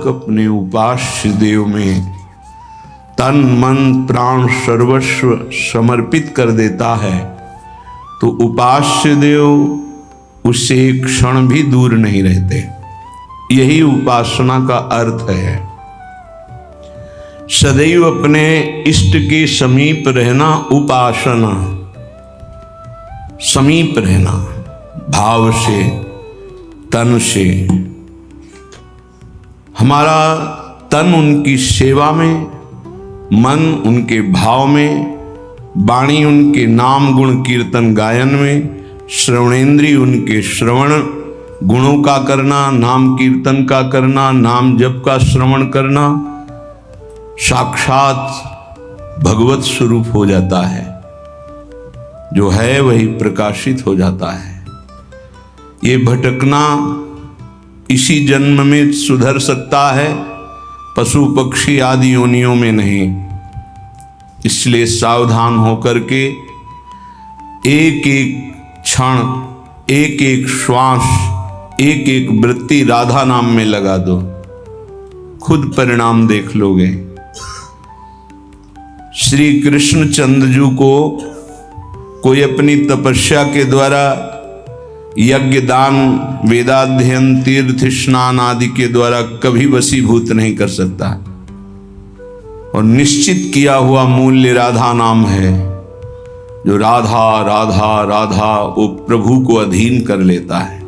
साधक अपने उपास्य देव में तन मन प्राण सर्वस्व समर्पित कर देता है तो उपास्य देव उससे एक क्षण भी दूर नहीं रहते। यही उपासना का अर्थ है। सदैव अपने इष्ट के समीप रहना उपासना, समीप रहना भाव से, तन से। हमारा तन उनकी सेवा में, मन उनके भाव में, वाणी उनके नाम गुण कीर्तन गायन में, श्रवणेन्द्रिय उनके श्रवण गुणों का करना, नाम कीर्तन का करना, नाम जप का श्रवण करना, साक्षात भगवत स्वरूप हो जाता है। जो है वही प्रकाशित हो जाता है। ये भटकना इसी जन्म में सुधर सकता है, पशु पक्षी आदि योनियों में नहीं। इसलिए सावधान होकर के एक एक क्षण, एक एक श्वास, एक एक वृत्ति राधा नाम में लगा दो, खुद परिणाम देख लोगे। श्री कृष्ण चंद्रजू को कोई अपनी तपस्या के द्वारा यज्ञ दान वेदाध्ययन तीर्थ स्नान आदि के द्वारा कभी वशीभूत नहीं कर सकता। और निश्चित किया हुआ मूल्य राधा नाम है। जो राधा राधा राधा वो प्रभु को अधीन कर लेता है।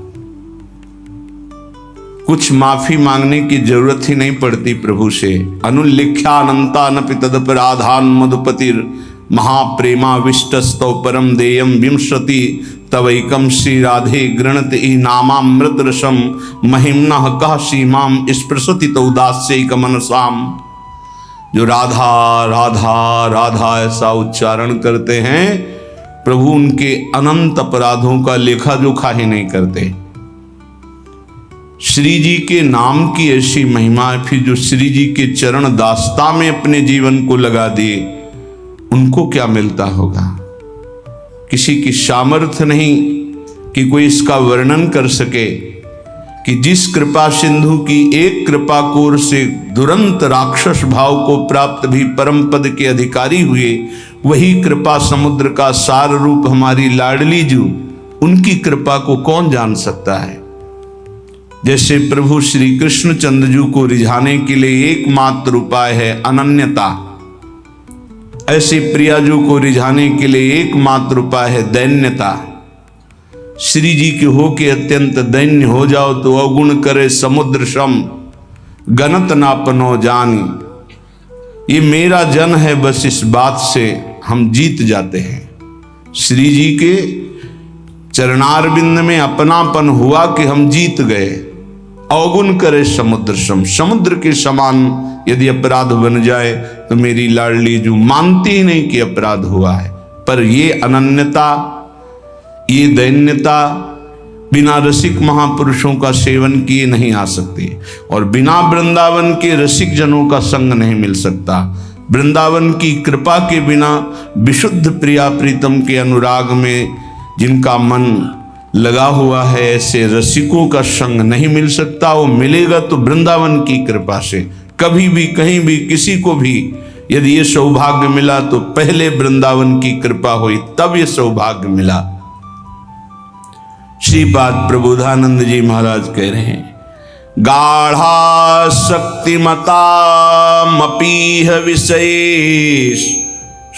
कुछ माफी मांगने की जरूरत ही नहीं पड़ती प्रभु से। अनुल्लिख्यानंता नपि तदपराधान मधुपतिर महाप्रेमा विष्टस्तौ परम देयम विंशति तवैकम श्री राधे गृणत ई नामामृत रसम महिम्ना कह सीमाम स्पृशति तो उदास्यैक मनसाम। जो राधा राधा राधा ऐसा उच्चारण करते हैं, प्रभु उनके अनंत अपराधों का लेखा जोखा ही नहीं करते। श्री जी के नाम की ऐसी महिमा है। फिर जो श्री जी के चरण दास्ता में अपने जीवन को लगा दिए, उनको क्या मिलता होगा। किसी की सामर्थ्य नहीं कि कोई इसका वर्णन कर सके कि जिस कृपा सिंधु की एक कृपा कोर से दुरंत राक्षस भाव को प्राप्त भी परम पद के अधिकारी हुए, वही कृपा समुद्र का सार रूप हमारी लाडली जू, उनकी कृपा को कौन जान सकता है। जैसे प्रभु श्री कृष्ण चंद्रजू को रिझाने के लिए एकमात्र उपाय है अनन्यता, ऐसे प्रियाजू को रिझाने के लिए एकमात्र उपाय है दैन्यता। श्री जी के हो के अत्यंत दैन्य हो जाओ तो अवगुण करे समुद्र सम गणत नापनो जानी। ये मेरा जन है, बस इस बात से हम जीत जाते हैं। श्री जी के चरणारविंद में अपनापन हुआ कि हम जीत गए। अवगुण करे समुद्र सम, समुद्र के समान यदि अपराध बन जाए तो मेरी लाडली जो मानती ही नहीं कि अपराध हुआ है। पर ये अनन्यता, ये दैन्यता बिना रसिक महापुरुषों का सेवन किए नहीं आ सकती। और बिना वृंदावन के रसिक जनों का संग नहीं मिल सकता। वृंदावन की कृपा के बिना विशुद्ध प्रिया प्रीतम के अनुराग में जिनका मन लगा हुआ है, ऐसे रसिकों का संग नहीं मिल सकता। वो मिलेगा तो वृंदावन की कृपा से। कभी भी कहीं भी किसी को भी यदि ये सौभाग्य मिला तो पहले वृंदावन की कृपा हुई, तब ये सौभाग्य मिला। श्रीपाद प्रबोधानंद जी महाराज कह रहे हैं, गाढ़ा शक्तिमता मपीह विशेष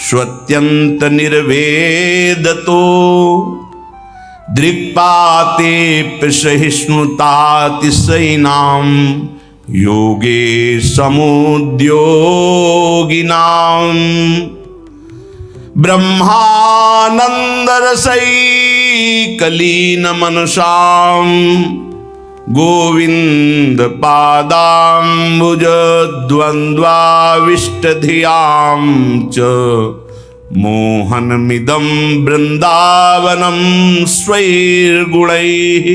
स्वत्यंत निर्वेदतो दृक्पाते सहिष्णुतातिशयिनाम योगे समुद्योगिनाम ब्रह्मानंद रसैकलीन मनसाम गोविंद पादाम्बुज द्वंद्वाविष्टधियां च मोहनमिदं वृंदावनम स्वैर्गुणैः।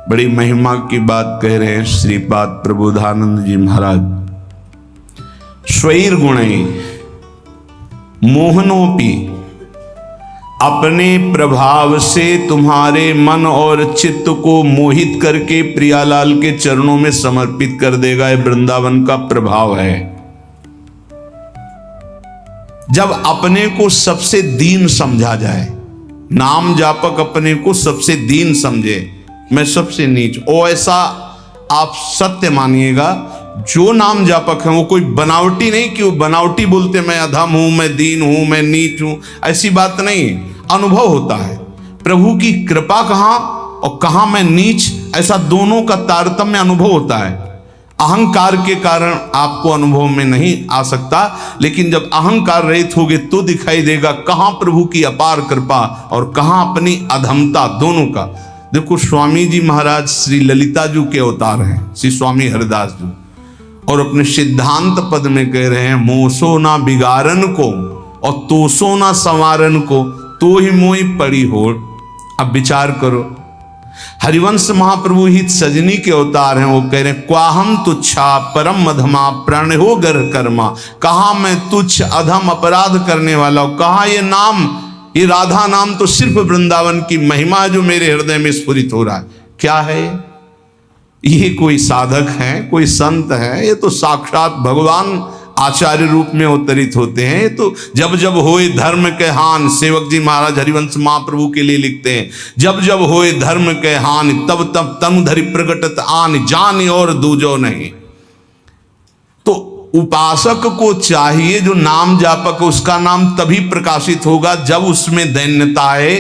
बड़ी महिमा की बात कह रहे हैं श्रीपाद प्रबोधानंद जी महाराज। स्वैर्गुणैः मोहनोपि अपने प्रभाव से तुम्हारे मन और चित्त को मोहित करके प्रियालाल के चरणों में समर्पित कर देगा। यह वृंदावन का प्रभाव है। जब अपने को सबसे दीन समझा जाए, नाम जापक अपने को सबसे दीन समझे, मैं सबसे नीच, ओ ऐसा आप सत्य मानिएगा। जो नाम जापक है वो कोई बनावटी नहीं कि वो बनावटी बोलते मैं अधम हूं, मैं दीन हूं, मैं नीच हूं, ऐसी बात नहीं। अनुभव होता है प्रभु की कृपा कहां और कहां मैं नीच, ऐसा दोनों का तारतम्य अनुभव होता है। अहंकार के कारण आपको अनुभव में नहीं आ सकता, लेकिन जब अहंकार रहित होगे तो दिखाई देगा कहां प्रभु की अपार कृपा और कहां अपनी अधमता, दोनों का। देखो स्वामी जी महाराज श्री ललिता जी के अवतार हैं, श्री स्वामी हरिदास जी, और अपने सिद्धांत पद में कह रहे हैं मोसो ना बिगारन को और तोसो ना संवारन को, तो ही मोई पड़ी हो। अब विचार करो, हरिवंश महाप्रभु ही सजनी के अवतार हैं। वो कह रहे हैं क्वाहम तुच्छा परम अधमा प्रण हो गर्ह कर्मा, कहा मैं तुच्छ अधम अपराध करने वाला हूं, कहा ये नाम, ये राधा नाम तो सिर्फ वृंदावन की महिमा जो मेरे हृदय में स्फुरित हो रहा है। क्या है ये? कोई साधक है, कोई संत है? ये तो साक्षात भगवान आचार्य रूप में अवतरित होते हैं। ये तो जब जब होए धर्म के हान, सेवक जी महाराज हरिवंश महाप्रभु के लिए लिखते हैं, जब जब होए धर्म के हान तब तब तनु धरि प्रगटत आन, जान और दूजो नहीं। तो उपासक को चाहिए, जो नाम जापक उसका नाम तभी प्रकाशित होगा जब उसमें दैन्यता है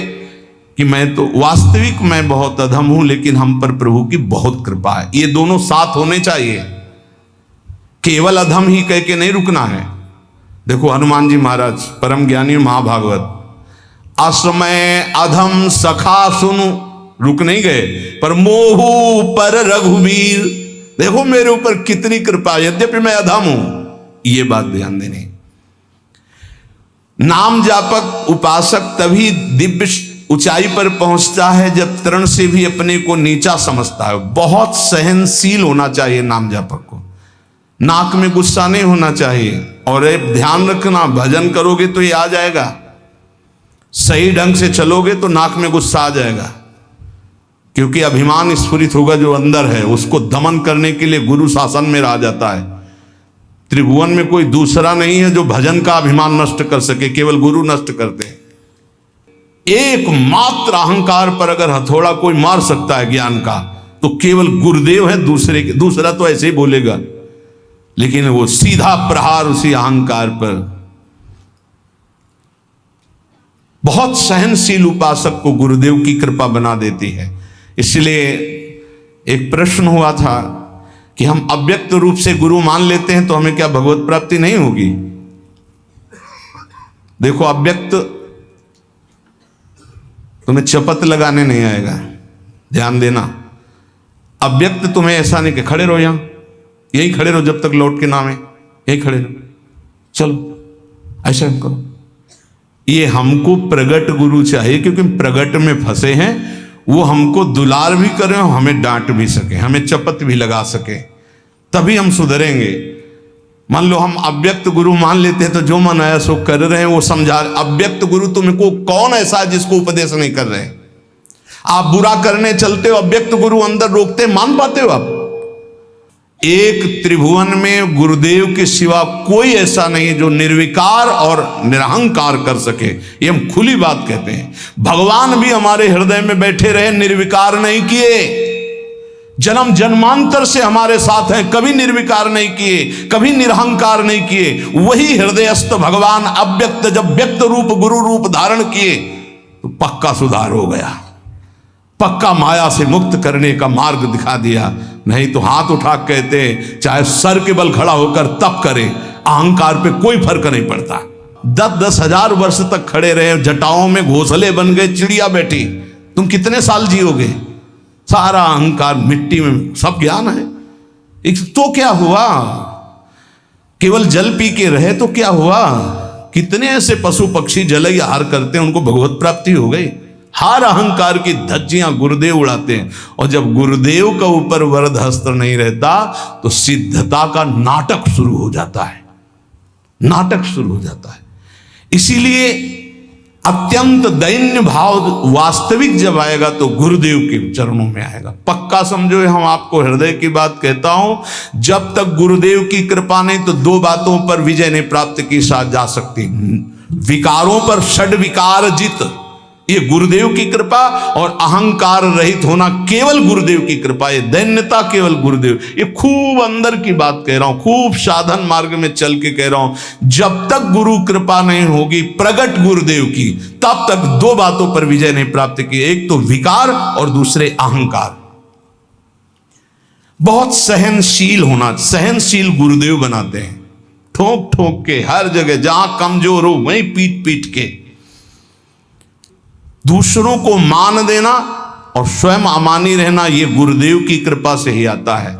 कि मैं तो वास्तविक मैं बहुत अधम हूं, लेकिन हम पर प्रभु की बहुत कृपा है। ये दोनों साथ होने चाहिए, केवल अधम ही कह के नहीं रुकना है। देखो हनुमान जी महाराज परम ज्ञानी महाभागवत, असमय अधम सखा सुनु, रुक नहीं गए, पर मोहू पर रघुवीर, देखो मेरे ऊपर कितनी कृपा, यद्यपि मैं अधम हूं। ये बात ध्यान देनी। नाम जापक उपासक तभी दिव्य ऊंचाई पर पहुंचता है जब तरण से भी अपने को नीचा समझता है। बहुत सहनशील होना चाहिए नाम जापक को, नाक में गुस्सा नहीं होना चाहिए। और ध्यान रखना, भजन करोगे तो ये आ जाएगा, सही ढंग से चलोगे तो नाक में गुस्सा आ जाएगा, क्योंकि अभिमान स्फुरित होगा जो अंदर है, उसको दमन करने के लिए गुरु शासन में रह जाता है। त्रिभुवन में कोई दूसरा नहीं है जो भजन का अभिमान नष्ट कर सके, केवल गुरु नष्ट करते हैं। एकमात्र अहंकार पर अगर हथौड़ा कोई मार सकता है ज्ञान का तो केवल गुरुदेव है, दूसरा तो ऐसे ही बोलेगा, लेकिन वो सीधा प्रहार उसी अहंकार पर। बहुत सहनशील उपासक को गुरुदेव की कृपा बना देती है। इसलिए एक प्रश्न हुआ था कि हम अव्यक्त रूप से गुरु मान लेते हैं तो हमें क्या भगवत प्राप्ति नहीं होगी? देखो अव्यक्त तुम्हें चपत लगाने नहीं आएगा, ध्यान देना। अव्यक्त तुम्हें ऐसा नहीं कि खड़े रहो, यहां यही खड़े रहो जब तक लौट के नाम है, यही खड़े रहो, चलो ऐसा करो। ये हमको प्रगट गुरु चाहिए, क्योंकि प्रगट में फंसे हैं। वो हमको दुलार भी करें, हमें डांट भी सके, हमें चपत भी लगा सके, तभी हम सुधरेंगे। मान लो हम अव्यक्त गुरु मान लेते हैं तो जो मन आया सो कर रहे हैं, वो समझा। अव्यक्त गुरु तुमको कौन ऐसा है जिसको उपदेश नहीं कर रहे? आप बुरा करने चलते हो, अव्यक्त गुरु अंदर रोकते, मान पाते हो आप? एक त्रिभुवन में गुरुदेव के सिवा कोई ऐसा नहीं है जो निर्विकार और निरहंकार कर सके। ये हम खुली बात कहते हैं। भगवान भी हमारे हृदय में बैठे रहे, निर्विकार नहीं किए। जन्म जन्मांतर से हमारे साथ हैं, कभी निर्विकार नहीं किए, कभी निरहंकार नहीं किए। वही हृदयस्थ भगवान अव्यक्त जब व्यक्त रूप गुरु रूप धारण किए तो पक्का सुधार हो गया, पक्का माया से मुक्त करने का मार्ग दिखा दिया। नहीं तो हाथ उठा कहते चाहे सर के बल खड़ा होकर तप करे, अहंकार पे कोई फर्क नहीं पड़ता। 10-10 हजार वर्ष तक खड़े रहे, जटाओं में घोंसले बन गए, चिड़िया बैठी, तुम कितने साल जियोगे? सारा अहंकार मिट्टी में, सब ज्ञान है तो क्या हुआ? केवल जल पी के रहे तो क्या हुआ? कितने ऐसे पशु पक्षी जल आहार करते हैं, उनको भगवत प्राप्ति हो गई। हर अहंकार की धज्जियां गुरुदेव उड़ाते हैं, और जब गुरुदेव का ऊपर वरद हस्त नहीं रहता तो सिद्धता का नाटक शुरू हो जाता है, नाटक शुरू हो जाता है। इसीलिए अत्यंत दैन्य भाव वास्तविक जब आएगा तो गुरुदेव के चरणों में आएगा। पक्का समझो, हम आपको हृदय की बात कहता हूं, जब तक गुरुदेव की कृपा नहीं तो दो बातों पर विजय नहीं प्राप्त की जा सकती। विकारों पर षड विकार जित, ये गुरुदेव की कृपा, और अहंकार रहित होना केवल गुरुदेव की कृपा, ये दैन्यता केवल गुरुदेव। ये खूब अंदर की बात कह रहा हूं, खूब साधन मार्ग में चल के कह रहा हूं। जब तक गुरु कृपा नहीं होगी प्रगट गुरुदेव की, तब तक दो बातों पर विजय नहीं प्राप्त की, एक तो विकार और दूसरे अहंकार। बहुत सहनशील होना, सहनशील गुरुदेव बनाते हैं, ठोक ठोक के हर जगह, जहां कमजोर हो वहीं पीट पीट के। दूसरों को मान देना और स्वयं अमानी रहना, यह गुरुदेव की कृपा से ही आता है।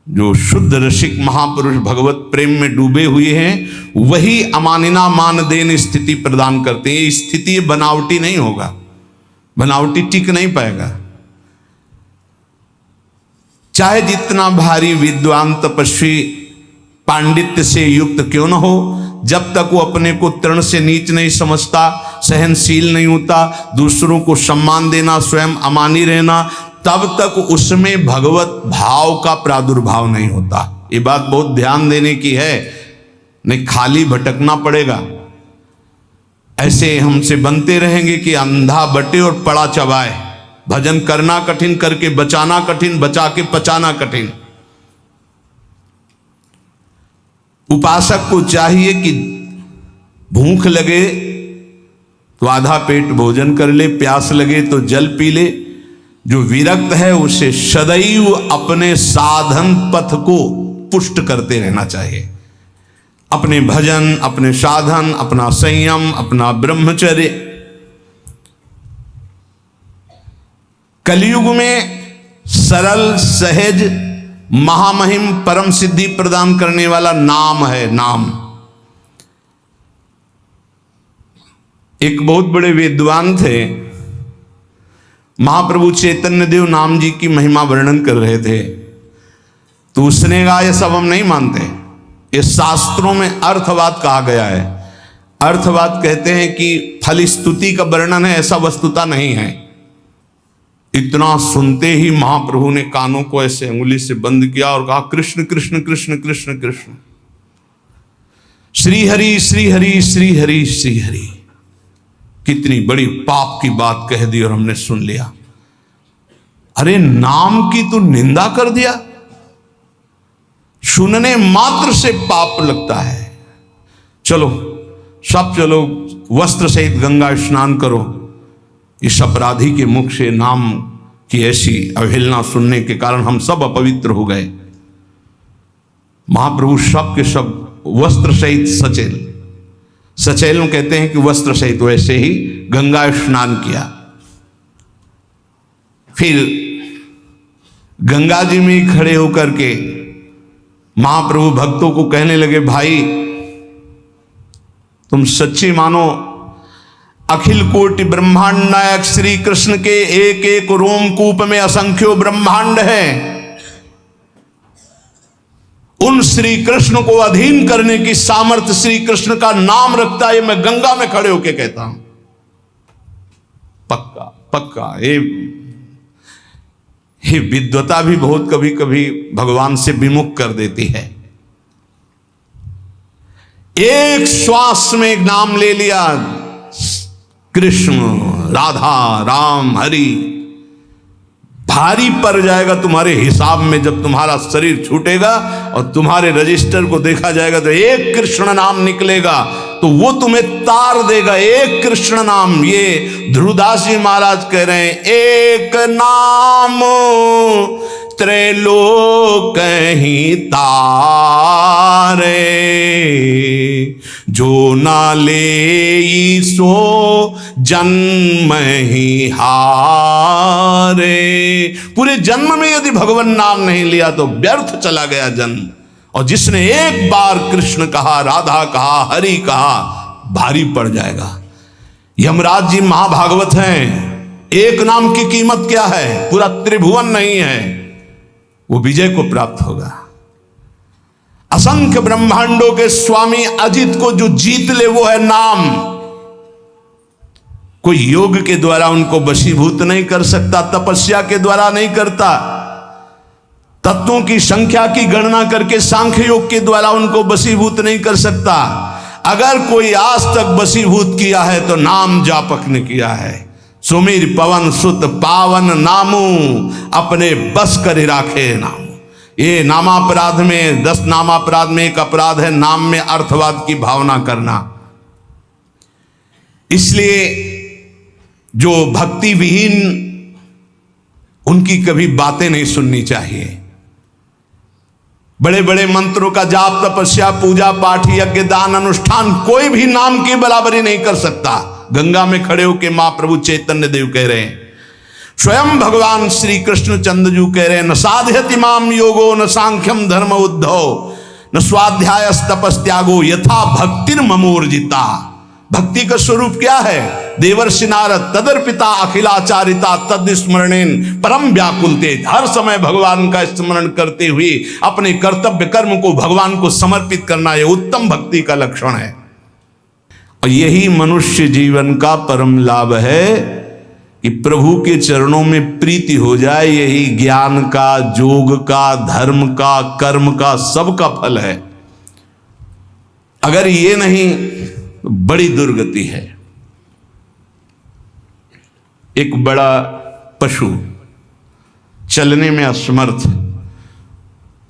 जो शुद्ध रसिक महापुरुष भगवत प्रेम में डूबे हुए हैं, वही अमानिना मान देन स्थिति प्रदान करते हैं। स्थिति बनावटी नहीं होगा, बनावटी टिक नहीं पाएगा। चाहे जितना भारी विद्वान तपस्वी पांडित्य से युक्त क्यों न हो, जब तक वो अपने को तृण से नीच नहीं समझता, सहनशील नहीं होता, दूसरों को सम्मान देना, स्वयं अमानी रहना, तब तक उसमें भगवत भाव का प्रादुर्भाव नहीं होता। ये बात बहुत ध्यान देने की है, नहीं खाली भटकना पड़ेगा। ऐसे हमसे बनते रहेंगे कि अंधा बटे और पड़ा चबाए। भजन करना कठिन, करके बचाना कठिन, बचा के पचाना कठिन। उपासक को चाहिए कि भूख लगे तो आधा पेट भोजन कर ले, प्यास लगे तो जल पी ले। जो विरक्त है उसे सदैव अपने साधन पथ को पुष्ट करते रहना चाहिए। अपने भजन, अपने साधन, अपना संयम, अपना ब्रह्मचर्य। कलयुग में सरल, सहज, महामहिम, परम सिद्धि प्रदान करने वाला नाम है, नाम। एक बहुत बड़े विद्वान थे, महाप्रभु चैतन्य देव नाम जी की महिमा वर्णन कर रहे थे, तो उसने कहा ये सब हम नहीं मानते, ये शास्त्रों में अर्थवाद कहा गया है। अर्थवाद कहते हैं कि फल स्तुति का वर्णन है, ऐसा वस्तुता नहीं है। इतना सुनते ही महाप्रभु ने कानों को ऐसे अंगुली से बंद किया और कहा कृष्ण कृष्ण कृष्ण कृष्ण कृष्ण, श्री हरि श्री हरि श्री हरि श्री हरि। कितनी बड़ी पाप की बात कह दी और हमने सुन लिया। अरे नाम की तो निंदा कर दिया, सुनने मात्र से पाप लगता है। चलो सब चलो, वस्त्र सहित गंगा स्नान करो। इस अपराधी के मुख से नाम की ऐसी अवहेलना सुनने के कारण हम सब अपवित्र हो गए। महाप्रभु सब के सब वस्त्र सहित सचेल, सचेल में कहते हैं कि वस्त्र सहित, वैसे ही गंगा स्नान किया। फिर गंगा जी में खड़े होकर के महाप्रभु भक्तों को कहने लगे, भाई तुम सच्ची मानो, अखिल कोटि ब्रह्मांड नायक श्री कृष्ण के एक एक रोमकूप में असंख्यों ब्रह्मांड है। उन श्री कृष्ण को अधीन करने की सामर्थ्य श्री कृष्ण का नाम रखता है। मैं गंगा में खड़े होके कहता हूं, पक्का पक्का। ये विद्वता भी बहुत कभी कभी भगवान से विमुख कर देती है। एक श्वास में एक नाम ले लिया, कृष्ण, राधा, राम, हरि, भारी पड़ जाएगा तुम्हारे हिसाब में। जब तुम्हारा शरीर छूटेगा और तुम्हारे रजिस्टर को देखा जाएगा तो एक कृष्ण नाम निकलेगा, तो वो तुम्हें तार देगा। एक कृष्ण नाम, ये ध्रुवदास जी महाराज कह रहे हैं, एक नाम त्रैलोक ही तारे, जो ना ले सो जन्म ही हारे। पूरे जन्म में यदि भगवान नाम नहीं लिया तो व्यर्थ चला गया जन्म। और जिसने एक बार कृष्ण कहा, राधा कहा, हरि कहा, भारी पड़ जाएगा। यमराज जी महाभागवत हैं, एक नाम की कीमत क्या है, पूरा त्रिभुवन नहीं है, वो विजय को प्राप्त होगा। असंख्य ब्रह्मांडों के स्वामी अजित को जो जीत ले वो है नाम। कोई योग के द्वारा उनको वशीभूत नहीं कर सकता, तपस्या के द्वारा नहीं करता, तत्वों की संख्या की गणना करके सांख्य योग के द्वारा उनको वशीभूत नहीं कर सकता। अगर कोई आज तक वशीभूत किया है तो नाम जापक ने किया है। सुमीर पवन सुत पावन नामू, अपने बस कर राखे नाम। ये नामापराध में 10 नामापराध में एक अपराध है नाम में अर्थवाद की भावना करना। इसलिए जो भक्ति विहीन, उनकी कभी बातें नहीं सुननी चाहिए। बड़े बड़े मंत्रों का जाप, तपस्या, पूजा पाठ, यज्ञ, दान, अनुष्ठान कोई भी नाम की बराबरी नहीं कर सकता। गंगा में खड़े होकर महाप्रभु चैतन्य देव कह रहे हैं, स्वयं भगवान श्री कृष्ण चंद्रजू कह रहे हैं, न साध्यति माम योगो न सांख्यम धर्म उद्धव न स्वाध्याय तपस्त्यागो यथा भक्तिर ममोर्जिता। भक्ति का स्वरूप क्या है? देवर्षि नारद तदर्पिता अखिलाचारिता तद स्मरणेन परम व्याकुलते। हर समय भगवान का स्मरण करते हुए अपने कर्तव्य कर्म को भगवान को समर्पित करना, यह उत्तम भक्ति का लक्षण है। और यही मनुष्य जीवन का परम लाभ है कि प्रभु के चरणों में प्रीति हो जाए। यही ज्ञान का, योग का, धर्म का, कर्म का, सबका फल है। अगर ये नहीं तो बड़ी दुर्गति है। एक बड़ा पशु चलने में असमर्थ,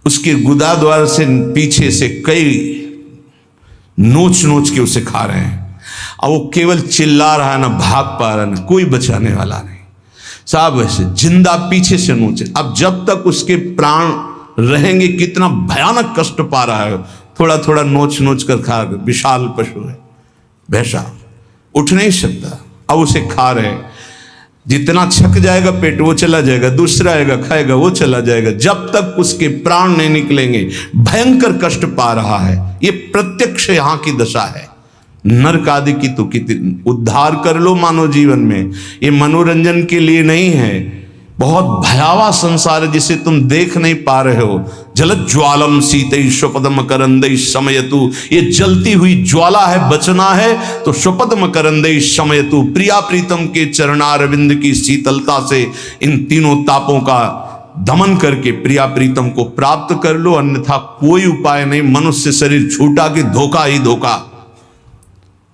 उसके गुदा द्वार से पीछे से कई नोच नोच के उसे खा रहे हैं, और वो केवल चिल्ला रहा है, ना भाग पा रहा, ना कोई बचाने वाला नहीं। साहब वैसे जिंदा पीछे से नोचे। अब जब तक उसके प्राण रहेंगे, कितना भयानक कष्ट पा रहा है, थोड़ा थोड़ा नोच नोच कर खा। विशाल पशु है, भैंसा उठ नहीं सकता, अब उसे खा रहे। जितना छक जाएगा पेट वो चला जाएगा, दूसरा आएगा खाएगा वो चला जाएगा, जब तक उसके प्राण नहीं निकलेंगे। भयंकर कष्ट पा रहा है। ये प्रत्यक्ष यहाँ की दशा है। नरक आदि की तो कितनी उद्धार कर लो मानव जीवन में, ये मनोरंजन के लिए नहीं है। बहुत भयावह संसार है जिसे तुम देख नहीं पा रहे हो। जलज्ज्वालम शीतै स्वपद मकरंदै शमयतु, ये जलती हुई ज्वाला है, बचना है तो स्वपद मकरंदै शमयतु, प्रिया प्रीतम के चरणारविंद की शीतलता से इन तीनों तापों का दमन करके प्रिया प्रीतम को प्राप्त कर लो, अन्यथा कोई उपाय नहीं। मनुष्य शरीर छूटा कि धोखा ही धोखा।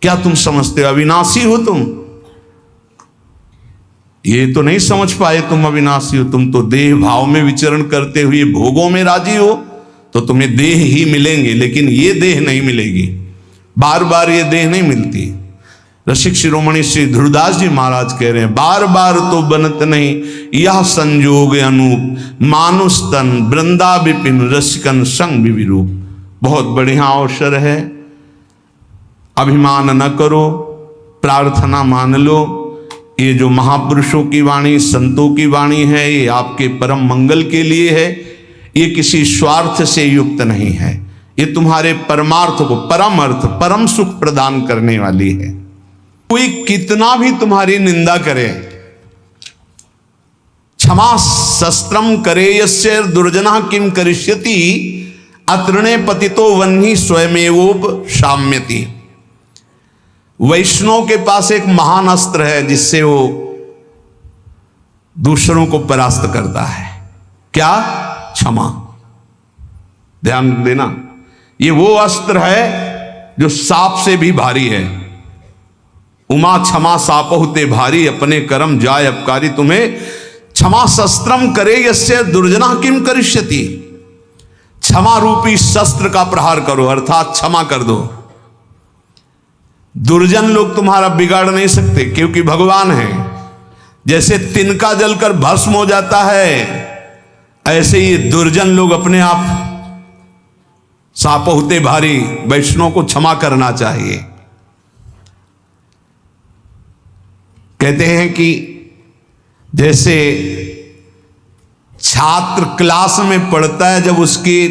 क्या तुम समझते हो अविनाशी हो तुम? ये तो नहीं समझ पाए तुम अविनाशी हो। तुम तो देह भाव में विचरण करते हुए भोगों में राजी हो, तो तुम्हें देह ही मिलेंगे, लेकिन ये देह नहीं मिलेगी। बार बार ये देह नहीं मिलती। रसिक शिरोमणि श्री ध्रुवदास जी महाराज कह रहे हैं, बार बार तो बनत नहीं यह संजोग अनूप, मानुष तन वृंदा विपिन रसिकन संग विरूप। बहुत बढ़िया अवसर है, अभिमान न करो, प्रार्थना मान लो। ये जो महापुरुषों की वाणी, संतों की वाणी है, ये आपके परम मंगल के लिए है। ये किसी स्वार्थ से युक्त नहीं है। ये तुम्हारे परमार्थ को, परम अर्थ, परम सुख प्रदान करने वाली है। कोई कितना भी तुम्हारी निंदा करे, क्षमा शस्त्रम करे यस्य दुर्जना किम करिष्यति, अतृणे पतितो वह्नि स्वयमेवोप शाम्यति। वैष्णव के पास एक महान अस्त्र है जिससे वो दूसरों को परास्त करता है। क्या? क्षमा। ध्यान देना, ये वो अस्त्र है जो सांप से भी भारी है। उमा क्षमा सापहुते भारी, अपने कर्म जाय अपकारी तुम्हें। क्षमा शस्त्रम करे यस्य दुर्जना किम करिष्यति, क्षमा रूपी शस्त्र का प्रहार करो, अर्थात क्षमा कर दो। दुर्जन लोग तुम्हारा बिगाड़ नहीं सकते, क्योंकि भगवान है। जैसे तिनका जलकर भस्म हो जाता है, ऐसे ही दुर्जन लोग अपने आप सापहुते भारी। वैष्णव को क्षमा करना चाहिए। कहते हैं कि जैसे छात्र क्लास में पढ़ता है, जब उसकी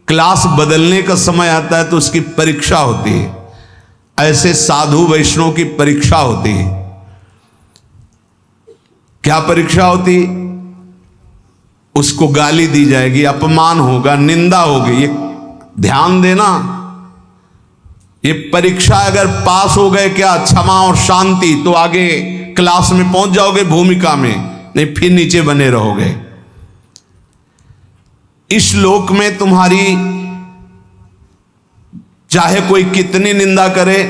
क्लास बदलने का समय आता है तो उसकी परीक्षा होती है, ऐसे साधु वैष्णव की परीक्षा होती है। क्या परीक्षा होती? उसको गाली दी जाएगी, अपमान होगा, निंदा होगी। ये ध्यान देना, ये परीक्षा अगर पास हो गए क्या, क्षमा और शांति, तो आगे क्लास में पहुंच जाओगे भूमिका में, नहीं फिर नीचे बने रहोगे। इस लोक में तुम्हारी चाहे कोई कितनी निंदा करे,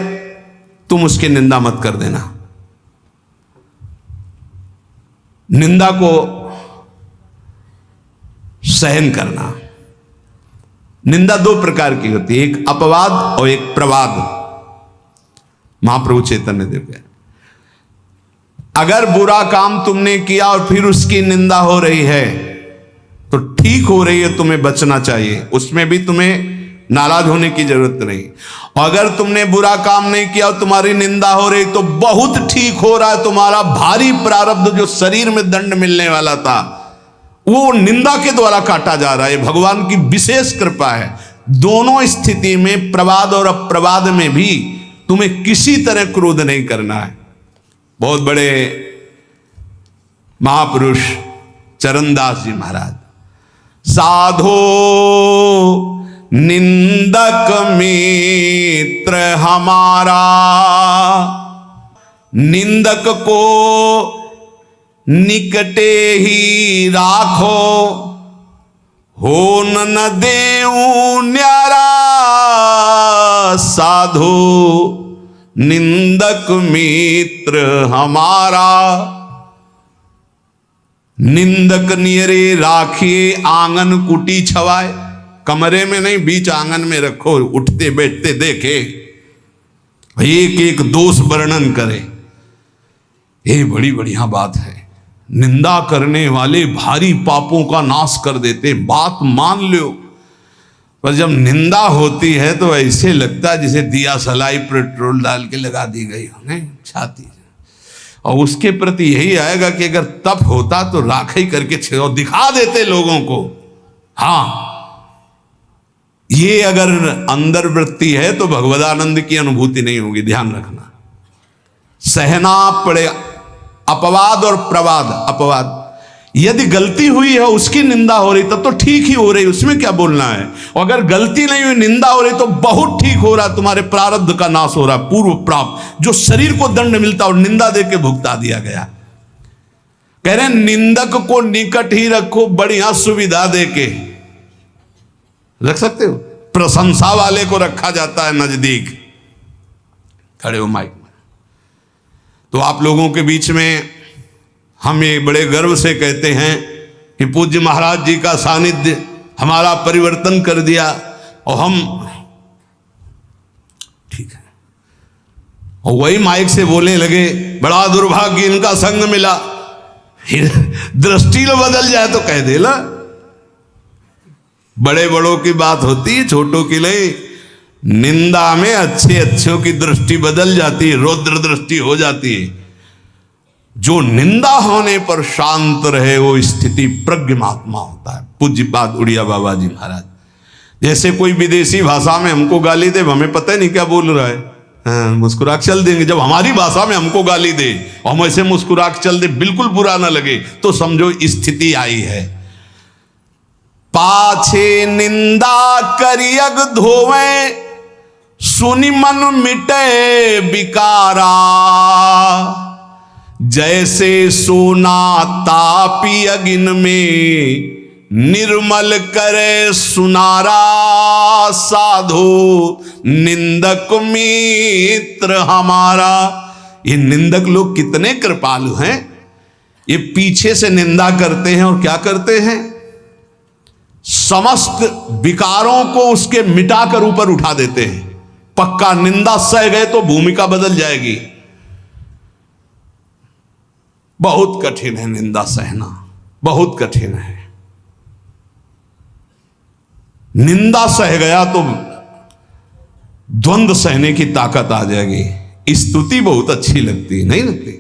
तुम उसकी निंदा मत कर देना। निंदा को सहन करना। निंदा दो प्रकार की होती है, एक अपवाद और एक प्रवाद। महाप्रभु चैतन्य देव कह, अगर बुरा काम तुमने किया और फिर उसकी निंदा हो रही है तो ठीक हो रही है, तुम्हें बचना चाहिए, उसमें भी तुम्हें नाराज होने की जरूरत नहीं। और अगर तुमने बुरा काम नहीं किया और तुम्हारी निंदा हो रही तो बहुत ठीक हो रहा है, तुम्हारा भारी प्रारब्ध जो शरीर में दंड मिलने वाला था वो निंदा के द्वारा काटा जा रहा है। भगवान की विशेष कृपा है। दोनों स्थिति में, प्रवाद और अप्रवाद में भी तुम्हें किसी तरह क्रोध नहीं करना है। बहुत बड़े महापुरुष चरणदास जी महाराज, साधो निंदक मित्र हमारा, निंदक को निकटे ही राखो, हो न देऊ न्यारा, साधो निंदक मित्र हमारा। निंदक नियरे राखिए आंगन कुटी छवाए, कमरे में नहीं बीच आंगन में रखो, उठते बैठते देखे, एक एक दोष वर्णन करे। ये बड़ी बढ़िया बात है। निंदा करने वाले भारी पापों का नाश कर देते, बात मान लो। पर जब निंदा होती है तो ऐसे लगता है जैसे दिया सलाई पेट्रोल डाल के लगा दी गई हो, नहीं छाती। और उसके प्रति यही आएगा कि अगर तप होता तो राखी करके दिखा देते लोगों को। हाँ, ये अगर अंदर वृत्ति है तो भगवदानंद की अनुभूति नहीं होगी, ध्यान रखना। सहना पड़े अपवाद और प्रवाद। अपवाद, यदि गलती हुई है उसकी निंदा हो रही तब तो ठीक ही हो रही, उसमें क्या बोलना है। और अगर गलती नहीं हुई, निंदा हो रही तो बहुत ठीक हो रहा, तुम्हारे प्रारब्ध का नाश हो रहा, पूर्व प्राप्त जो शरीर को दंड मिलता और निंदा दे के भुगता दिया गया। कह रहे निंदक को निकट ही रखो, बढ़िया सुविधा दे के रख सकते हो। प्रशंसा वाले को रखा जाता है नजदीक। खड़े हो माइक में। तो आप लोगों के बीच में हम ये बड़े गर्व से कहते हैं कि पूज्य महाराज जी का सानिध्य हमारा परिवर्तन कर दिया। और हम ठीक है, और वही माइक से बोलने लगे बड़ा दुर्भाग्य इनका संग मिला। दृष्टि बदल जाए तो कह दे ला, बड़े बड़ों की बात होती है, छोटों की नहीं। निंदा में अच्छे अच्छों की दृष्टि बदल जाती है, रौद्र दृष्टि हो जाती है। जो निंदा होने पर शांत रहे वो स्थिति प्रज्ञ महात्मा होता है। पूज्य बात उड़िया बाबा जी महाराज, जैसे कोई विदेशी भाषा में हमको गाली दे, हमें पता ही नहीं क्या बोल रहा है, मुस्कुरा के चल देंगे। जब हमारी भाषा में हमको गाली दे और हम ऐसे मुस्कुरा के चल दे, बिल्कुल बुरा ना लगे, तो समझो स्थिति आई है। पाछे निंदा करियग धोवे, सुनि मन मिटे विकारा, जैसे सोना तापी अगिन में, निर्मल करे सुनारा, साधु निंदक मित्र हमारा। ये निंदक लोग कितने कृपालु हैं। ये पीछे से निंदा करते हैं और क्या करते हैं, समस्त विकारों को उसके मिटाकर ऊपर उठा देते हैं। पक्का निंदा सह गए तो भूमिका बदल जाएगी। बहुत कठिन है निंदा सहना, बहुत कठिन है। निंदा सह गया तो द्वंद्व सहने की ताकत आ जाएगी। स्तुति बहुत अच्छी लगती है, नहीं लगती।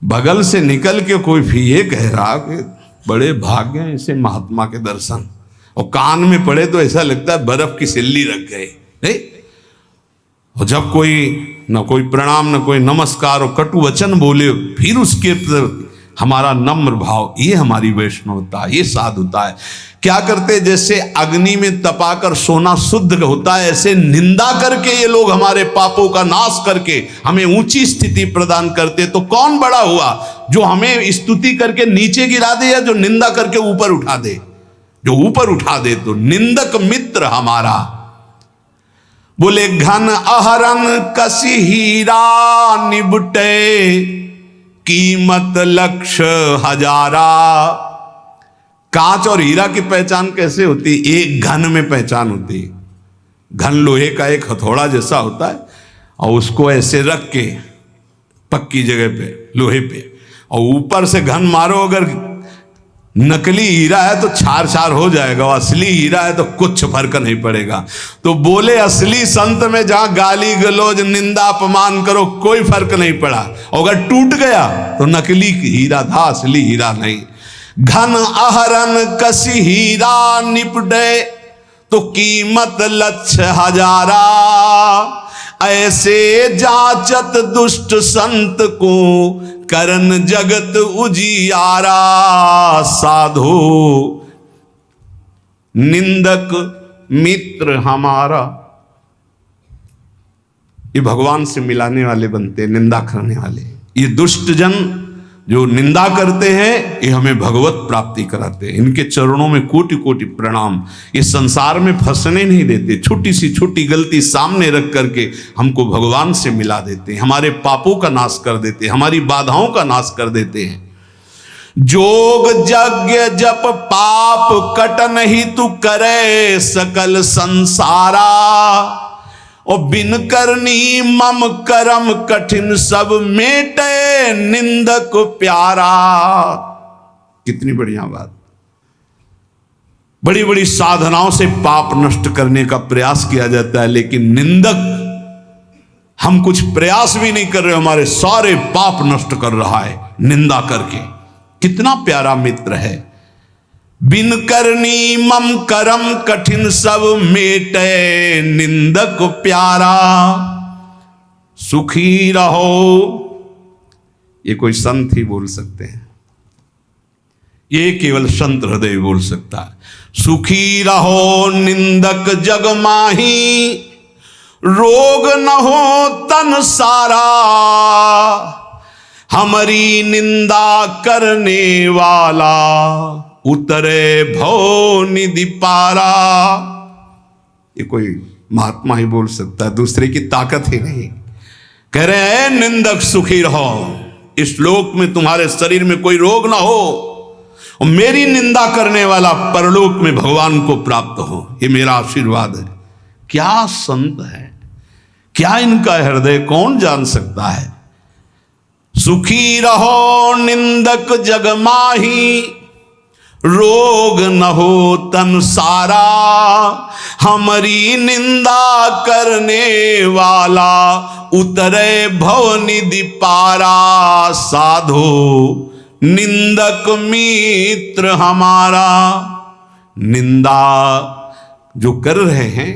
बगल से निकल के कोई भी ये कह रहा कि बड़े भाग्य हैं इसे महात्मा के दर्शन, और कान में पड़े तो ऐसा लगता है बर्फ की सिल्ली रख गए, नहीं। और जब कोई न कोई प्रणाम न कोई नमस्कार और कटु वचन बोले, फिर उसके हमारा नम्र भाव, ये हमारी वैष्णवता, ये साधुता है। क्या करते, जैसे अग्नि में तपाकर सोना शुद्ध होता है, ऐसे निंदा करके ये लोग हमारे पापों का नाश करके हमें ऊंची स्थिति प्रदान करते। तो कौन बड़ा हुआ, जो हमें स्तुति करके नीचे गिरा दे या जो निंदा करके ऊपर उठा दे? जो ऊपर उठा दे। तो निंदक मित्र हमारा, बोले घन अहरन कसी हीरा निबटे, कीमत लक्ष्य हजारा। कांच और हीरा की पहचान कैसे होती है? एक घन में पहचान होती है। घन लोहे का एक हथौड़ा जैसा होता है, और उसको ऐसे रख के पक्की जगह पे, लोहे पे, और ऊपर से घन मारो। अगर नकली हीरा है तो छार छार हो जाएगा, और असली हीरा है तो कुछ फर्क नहीं पड़ेगा। तो बोले असली संत में जहां गाली गलौज निंदा अपमान करो कोई फर्क नहीं पड़ा, अगर टूट गया तो नकली हीरा था, असली हीरा नहीं। घन अहरन कसी हीरा निपटे, तो कीमत लक्ष्य हजारा। ऐसे जाचत दुष्ट संत को, करन जगत उजियारा। साधो निंदक मित्र हमारा, ये भगवान से मिलाने वाले बनते, निंदा करने वाले। ये दुष्ट जन जो निंदा करते हैं, ये हमें भगवत प्राप्ति कराते हैं। इनके चरणों में कोटि कोटि प्रणाम। ये संसार में फंसने नहीं देते, छोटी सी छोटी गलती सामने रख करके हमको भगवान से मिला देते हैं, हमारे पापों का नाश कर देते हैं, हमारी बाधाओं का नाश कर देते हैं। जोग यज्ञ जप पाप कटन ही तू करे, सकल संसारा। और बिन करनी मम करम कठिन, सब मेटे निंदक प्यारा। कितनी बढ़िया बात। बड़ी बड़ी साधनाओं से पाप नष्ट करने का प्रयास किया जाता है, लेकिन निंदक, हम कुछ प्रयास भी नहीं कर रहे, हमारे सारे पाप नष्ट कर रहा है निंदा करके। कितना प्यारा मित्र है। बिन करनी मम करम कठिन, सब मेटे निंदक प्यारा। सुखी रहो, ये कोई संत ही बोल सकते हैं, ये केवल संत हृदय बोल सकता है। सुखी रहो निंदक जग माही, रोग न हो तन सारा। हमारी निंदा करने वाला, उतरे भव निधि पारा। ये कोई महात्मा ही बोल सकता है, दूसरे की ताकत ही नहीं। कह रहे हैं निंदक सुखी रहो, इस लोक में तुम्हारे शरीर में कोई रोग ना हो, और मेरी निंदा करने वाला परलोक में भगवान को प्राप्त हो, ये मेरा आशीर्वाद है। क्या संत है, क्या इनका हृदय कौन जान सकता है। सुखी रहो निंदक जग माही, रोग न हो तन सारा। हमारी निंदा करने वाला, उतरे भव निधि पारा। साधो निंदक मित्र हमारा। निंदा जो कर रहे हैं,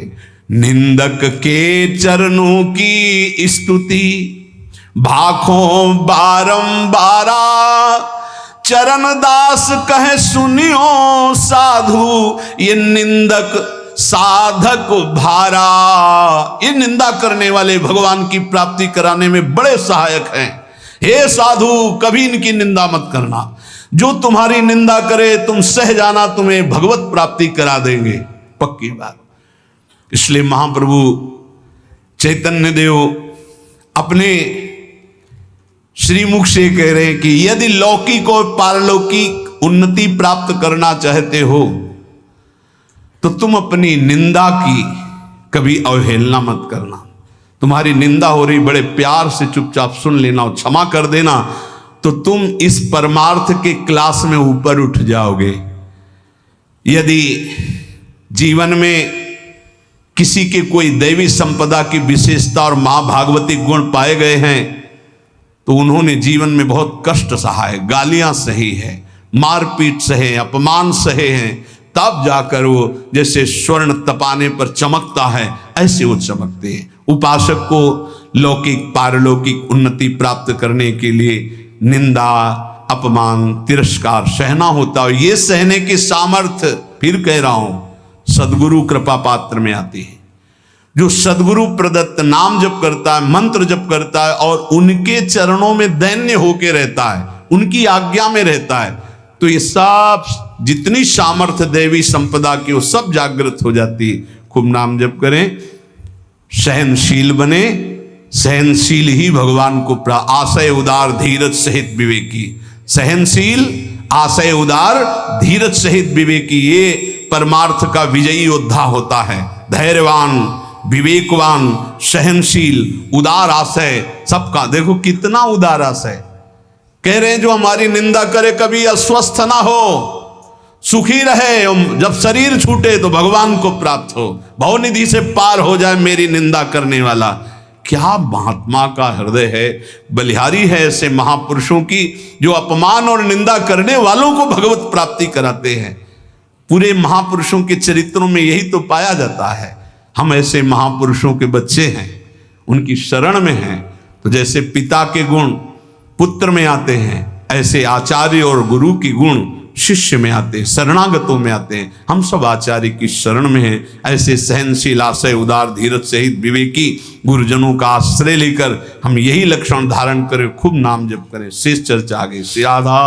निंदक के चरणों की स्तुति भाखों बारंबारा। चरण दास कहे सुनियो साधु, ये निंदक साधक भारा। ये निंदा करने वाले भगवान की प्राप्ति कराने में बड़े सहायक हैं। हे साधु, कभी इनकी निंदा मत करना। जो तुम्हारी निंदा करे तुम सह जाना, तुम्हें भगवत प्राप्ति करा देंगे, पक्की बात। इसलिए महाप्रभु चैतन्य देव अपने श्रीमुख से कह रहे हैं कि यदि लौकिक और पारलौकिक उन्नति प्राप्त करना चाहते हो तो तुम अपनी निंदा की कभी अवहेलना मत करना। तुम्हारी निंदा हो रही, बड़े प्यार से चुपचाप सुन लेना और क्षमा कर देना, तो तुम इस परमार्थ के क्लास में ऊपर उठ जाओगे। यदि जीवन में किसी के कोई दैवी संपदा की विशेषता और मां भागवती गुण पाए गए हैं तो उन्होंने जीवन में बहुत कष्ट सहा है, गालियां सही है, मारपीट सहे, अपमान सहे हैं, तब जाकर वो जैसे स्वर्ण तपाने पर चमकता है ऐसे वो चमकते हैं। उपासक को लौकिक पारलौकिक उन्नति प्राप्त करने के लिए निंदा, अपमान तिरस्कार सहना होता है। ये सहने की सामर्थ्य, फिर कह रहा हूं, सदगुरु कृपा पात्र में आती है। जो सदगुरु प्रदत्त नाम जप करता है, मंत्र जप करता है और उनके चरणों में दैन्य होके रहता है, उनकी आज्ञा में रहता है, तो ये सब जितनी सामर्थ्य देवी संपदा की वो सब जागृत हो जाती है। खूब नाम जप करें, सहनशील बने, सहनशील ही भगवान को आशय उदार धीरज सहित विवेकी। सहनशील, आशय उदार, धीरज सहित विवेकी, ये परमार्थ का विजयी योद्धा होता है। धैर्यवान, विवेकवान, सहनशील, उदार आशय, सबका। देखो कितना उदार आशय। कह रहे हैं जो हमारी निंदा करे कभी अस्वस्थ ना हो, सुखी रहे, जब शरीर छूटे तो भगवान को प्राप्त हो, भवनिधि से पार हो जाए मेरी निंदा करने वाला। क्या महात्मा का हृदय है, बलिहारी है ऐसे महापुरुषों की, जो अपमान और निंदा करने वालों को भगवत प्राप्ति कराते हैं। पूरे महापुरुषों के चरित्रों में यही तो पाया जाता है। हम ऐसे महापुरुषों के बच्चे हैं, उनकी शरण में हैं, तो जैसे पिता के गुण पुत्र में आते हैं, ऐसे आचार्य और गुरु की गुण शिष्य में आते हैं, शरणागतों में आते हैं। हम सब आचार्य की शरण में हैं। ऐसे सहनशील, आशय उदार, धीरज सहित विवेकी गुरुजनों का आश्रय लेकर हम यही लक्षण धारण करें, खूब नाम जप करें। शेष चर्चा आगे से आधा।